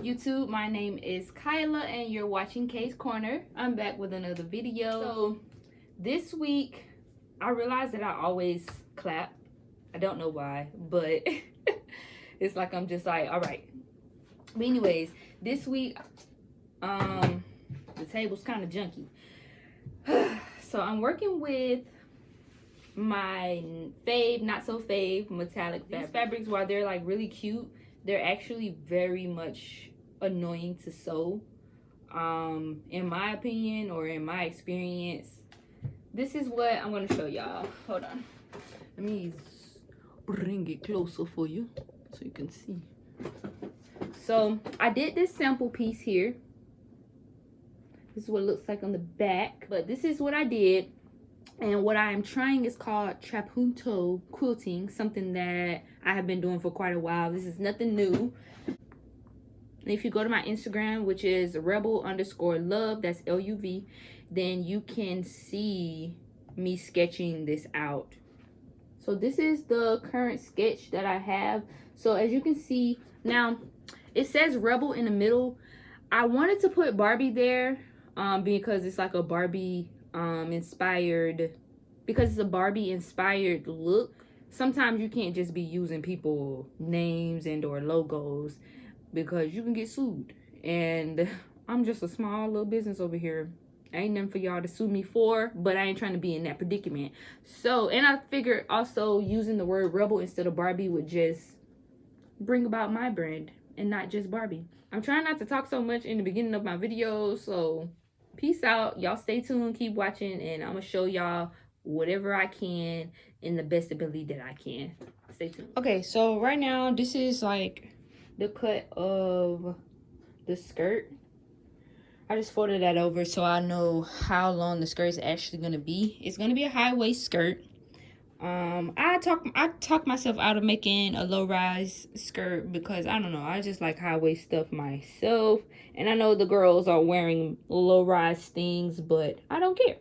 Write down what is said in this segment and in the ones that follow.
YouTube? My name is Kyla and you're watching Kay's Corner. I'm back with another video. So this week I realized that I always clap. I don't know why, but it's like I'm just like, all right. But anyways, this week the table's kind of junky. So I'm working with my fave, not so fave metallic fabrics. While they're like really cute, they're actually very much annoying to sew, in my opinion, or in my experience. This is what I'm going to show y'all. Hold on, let me bring it closer for you so you can see. So I did this sample piece here. This is what it looks like on the back, but this is what I did. And what I am trying is called Trapunto Quilting, something that I have been doing for quite a while. This is nothing new. And if you go to my Instagram, which is rebel_love, that's LUV, then you can see me sketching this out. So this is the current sketch that I have. So as you can see, now it says Rebel in the middle. I wanted to put Barbie there because it's like a Barbie inspired, because it's a Barbie inspired look. Sometimes you can't just be using people names and or logos because you can get sued, and I'm just a small little business over here. Ain't nothing for y'all to sue me for, but I ain't trying to be in that predicament. So, and I figured also using the word Rebel instead of Barbie would just bring about my brand and not just Barbie. I'm trying not to talk so much in the beginning of my videos, so peace out. Y'all stay tuned, keep watching, and I'm gonna show y'all whatever I can in the best ability that I can. Stay tuned. Okay, so right now this is like the cut of the skirt. I just folded that over so I know how long the skirt is actually gonna be. It's gonna be a high waist skirt. I talked myself out of making a low-rise skirt because I don't know, I just like high-waist stuff myself, and I know the girls are wearing low-rise things, but I don't care.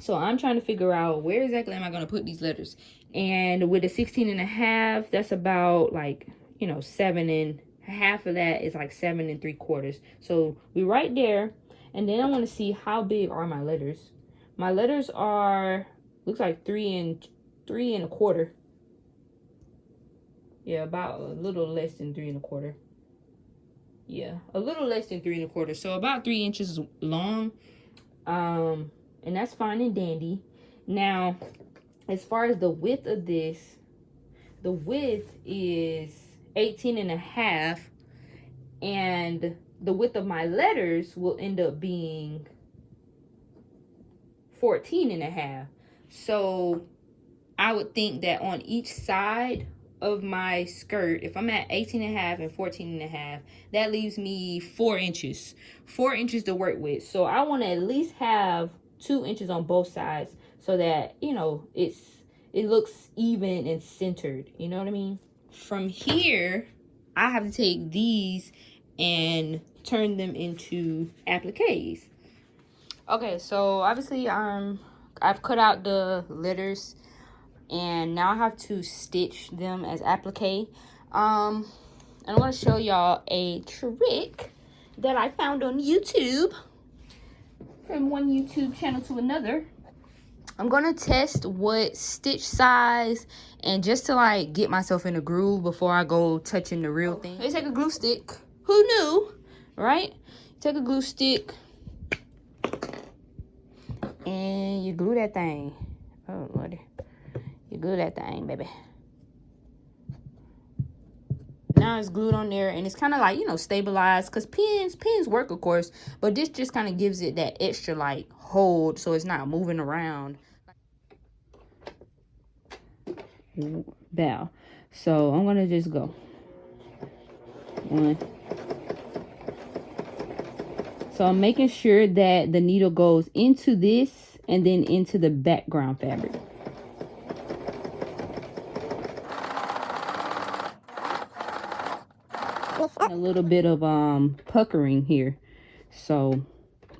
So I'm trying to figure out where exactly am I going to put these letters. And with a 16.5, that's about like, you know, 7 and half of that is like 7 3/4. So we right there, and then I want to see how big are my letters. My letters are, looks like 3 3 1/4. Yeah, about a little less than 3 1/4. Yeah, a little less than 3 1/4. So about 3 inches long. And that's fine and dandy. Now, as far as the width of this, the width is 18.5, and the width of my letters will end up being 14.5. So I would think that on each side of my skirt, if I'm at 18.5 and 14.5, that leaves me 4 inches. 4 inches to work with. So I want to at least have 2 inches on both sides so that, you know, it looks even and centered. You know what I mean? From here, I have to take these and turn them into appliques. Okay, so obviously I've cut out the letters, and now I have to stitch them as applique. And I want to show y'all a trick that I found on YouTube, from one YouTube channel to another. I'm gonna test what stitch size, and just to like get myself in a groove before I go touching the real thing. Let's take a glue stick. Who knew, right? Take a glue stick and you glue that thing. Oh Lordy. You glue that thing, baby. Now it's glued on there, and it's kind of like, you know, stabilized, because pins work, of course, but this just kind of gives it that extra like hold so it's not moving around. Bow. So I'm gonna just go 1. So I'm making sure that the needle goes into this and then into the background fabric. A little bit of puckering here, so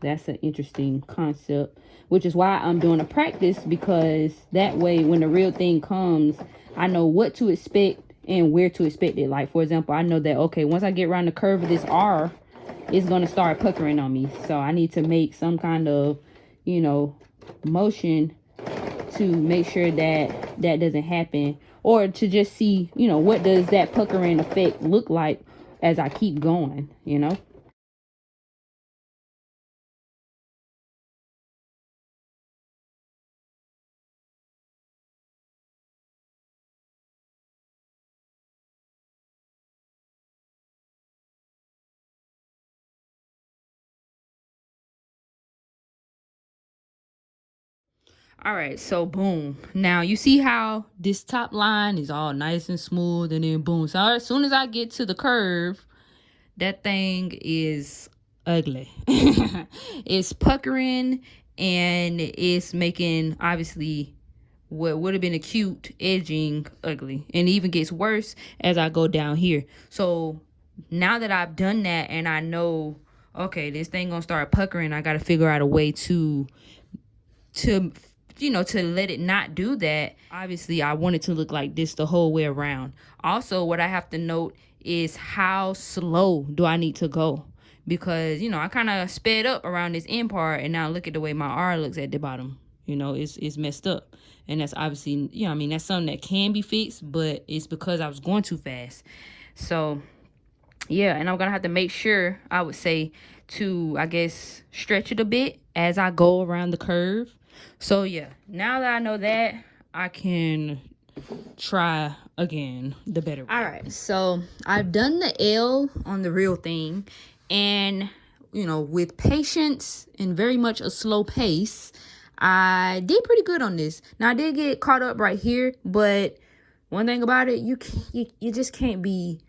that's an interesting concept, which is why I'm doing a practice, because that way when the real thing comes, I know what to expect and where to expect it. Like, for example, I know that, okay, once I get around the curve of this R, it's going to start puckering on me. So I need to make some kind of, you know, motion to make sure that that doesn't happen, or to just see, you know, what does that puckering effect look like as I keep going, you know. All right, so boom. Now you see how this top line is all nice and smooth, and then boom. So as soon as I get to the curve, that thing is ugly. It's puckering, and it's making, obviously, what would have been a cute edging ugly. And it even gets worse as I go down here. So now that I've done that and I know, okay, this thing gonna start puckering, I gotta figure out a way to you know, to let it not do that. Obviously, I want it to look like this the whole way around. Also, what I have to note is how slow do I need to go, because, you know, I kind of sped up around this end part, and now look at the way my R looks at the bottom. You know, it's messed up, and that's obviously, you know, I mean, that's something that can be fixed, but it's because I was going too fast. So yeah, and I'm gonna have to make sure, I would say, to, I guess, stretch it a bit as I go around the curve. So yeah, now that I know that, I can try again the better way. All right, so I've done the L on the real thing, and, you know, with patience and very much a slow pace, I did pretty good on this. Now I did get caught up right here, but one thing about it, you just can't be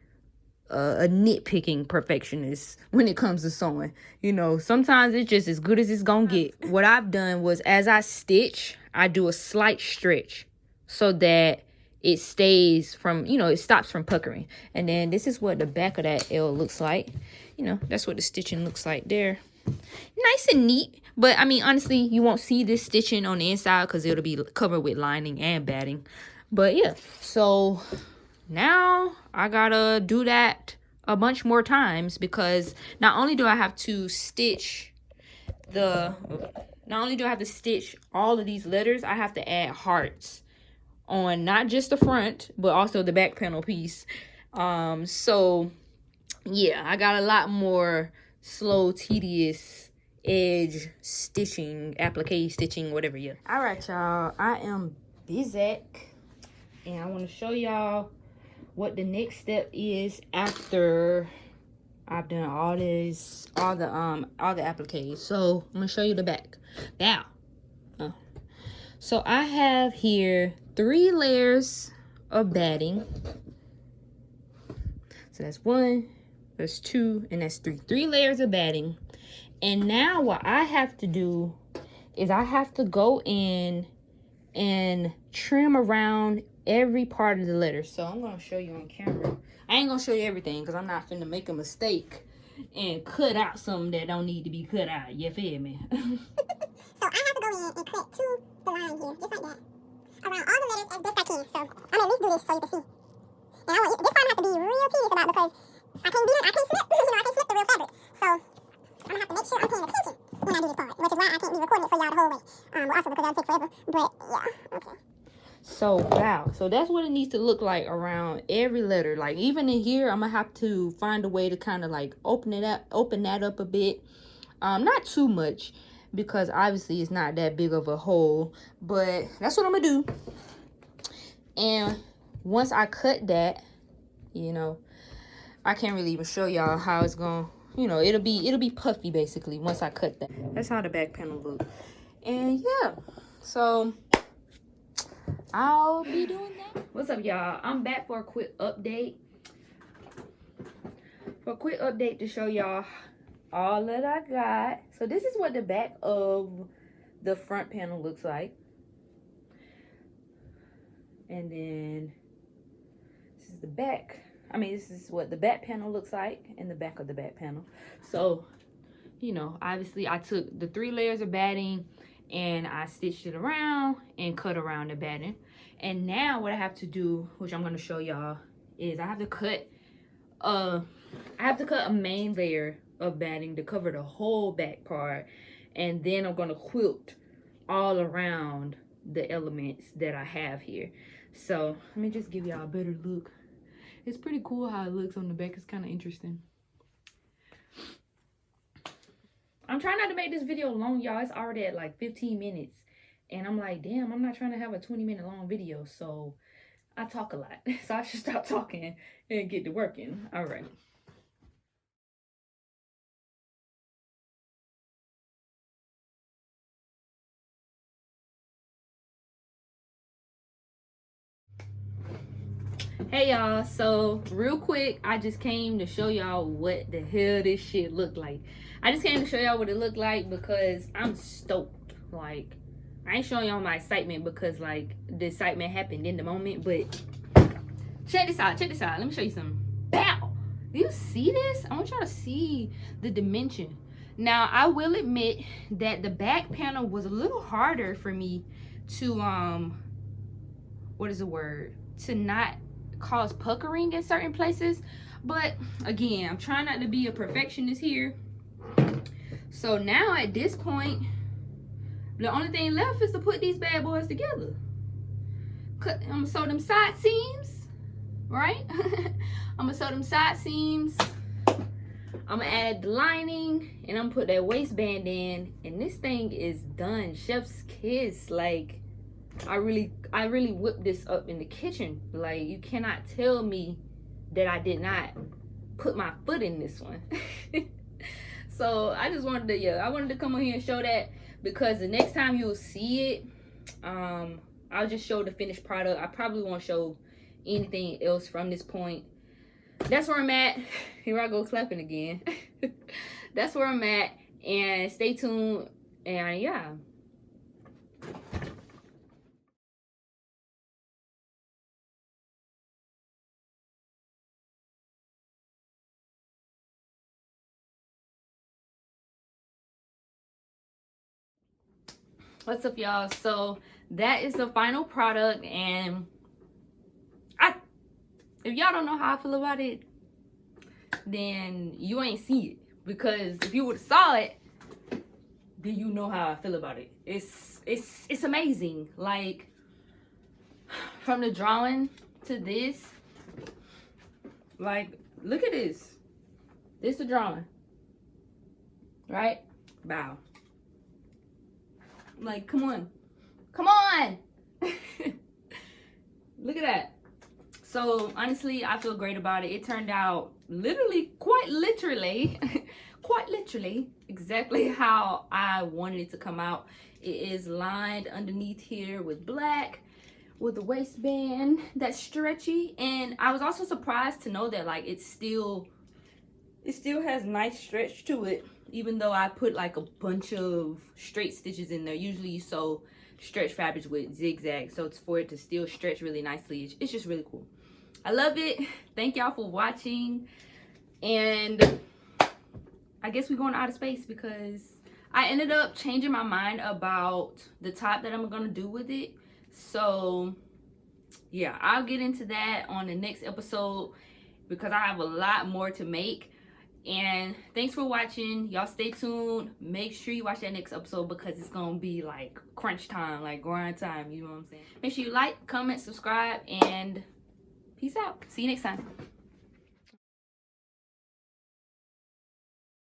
a nitpicking perfectionist when it comes to sewing. You know, sometimes it's just as good as it's gonna get. What I've done was, as I stitch, I do a slight stretch so that it stays from, you know, it stops from puckering. And then this is what the back of that L looks like. You know, that's what the stitching looks like there. Nice and neat. But I mean, honestly, you won't see this stitching on the inside because it'll be covered with lining and batting. But yeah, so now I gotta do that a bunch more times, because not only do I have to stitch all of these letters, I have to add hearts on not just the front but also the back panel piece. So yeah, I got a lot more slow, tedious edge stitching, applique stitching, whatever. Yeah. All right, y'all, I am busy, and I want to show y'all what the next step is after I've done all the appliques. So I'm gonna show you the back now. So I have here 3 layers of batting. So that's 1, that's 2, and that's 3. 3 layers of batting. And now what I have to do is I have to go in and trim around every part of the letter. So I'm gonna show you on camera. I ain't gonna show you everything because I'm not finna make a mistake and cut out something that don't need to be cut out. You feel me? So I have to go in and cut to the line here, just like that, around all the letters as best I can. So I'm gonna at least do this so you can see. And I want this part I have to be real tedious about, because I can't slip, you know, I can't slip the real fabric. So I'm gonna have to make sure I'm paying attention when I do this part, which is why I can't be recording it for y'all the whole way. Also because that'll take forever. But yeah, okay. So wow, so that's what it needs to look like around every letter. Like even in here, I'm gonna have to find a way to kind of like open that up a bit. Not too much, because obviously it's not that big of a hole, but that's what I'm gonna do. And once I cut that, you know, I can't really even show y'all how it's gonna, you know, it'll be puffy basically once I cut that. That's how the back panel looks. And yeah, so I'll be doing that. What's up, y'all? I'm back for a quick update. To show y'all all that I got. So this is what the back of the front panel looks like. And then this is the back. I mean, this is what the back panel looks like, and the back of the back panel. So, you know, obviously I took the 3 layers of batting and I stitched it around and cut around the batting. And now what I have to do, which I'm going to show y'all, is I have to cut a main layer of batting to cover the whole back part, and then I'm gonna quilt all around the elements that I have here. So let me just give y'all a better look. It's pretty cool how it looks on the back. It's kind of interesting. I'm trying not to make this video long, y'all. It's already at like 15 minutes. And I'm like, damn, I'm not trying to have a 20-minute long video. So I talk a lot. So I should stop talking and get to working. All right. Hey y'all, so real quick, I just came to show y'all what the hell this shit looked like. I just came to show y'all what it looked like because I'm stoked. Like, I ain't showing y'all my excitement because like the excitement happened in the moment, but check this out, let me show you something. Bow! Do you see this? I want y'all to see the dimension. Now I will admit that the back panel was a little harder for me to what is the word, to not cause puckering in certain places, but again, I'm trying not to be a perfectionist here. So now at this point, the only thing left is to put these bad boys together. I'm gonna sew them side seams, right? I'm gonna sew them side seams. I'm gonna add the lining, and I'm gonna put that waistband in, and this thing is done. Chef's kiss. Like, I really whipped this up in the kitchen. Like, you cannot tell me that I did not put my foot in this one. So I just wanted to, I wanted to come on here and show that, because the next time you'll see it, I'll just show the finished product. I probably won't show anything else from this point. That's where I'm at. Here I go clapping again. That's where I'm at, and stay tuned, and yeah. What's up, y'all? So that is the final product, and if y'all don't know how I feel about it, then you ain't see it, because if you would have saw it, then you know how I feel about it. It's amazing. Like, from the drawing to this, like, look at this. This the drawing, right? Bow. Like, come on, look at that. So honestly, I feel great about it. It turned out quite literally exactly how I wanted it to come out. It is lined underneath here with black, with a waistband that's stretchy, and I was also surprised to know that like it still has nice stretch to it, even though I put like a bunch of straight stitches in there. Usually you sew stretch fabrics with zigzag, so it's for it to still stretch really nicely. It's just really cool. I love it. Thank y'all for watching, and I guess we're going to outer space because I ended up changing my mind about the top that I'm gonna do with it. So yeah, I'll get into that on the next episode because I have a lot more to make. And thanks for watching. Y'all stay tuned. Make sure you watch that next episode because it's gonna be like crunch time, like grind time, you know what I'm saying? Make sure you like, comment, subscribe, and peace out. See you next time.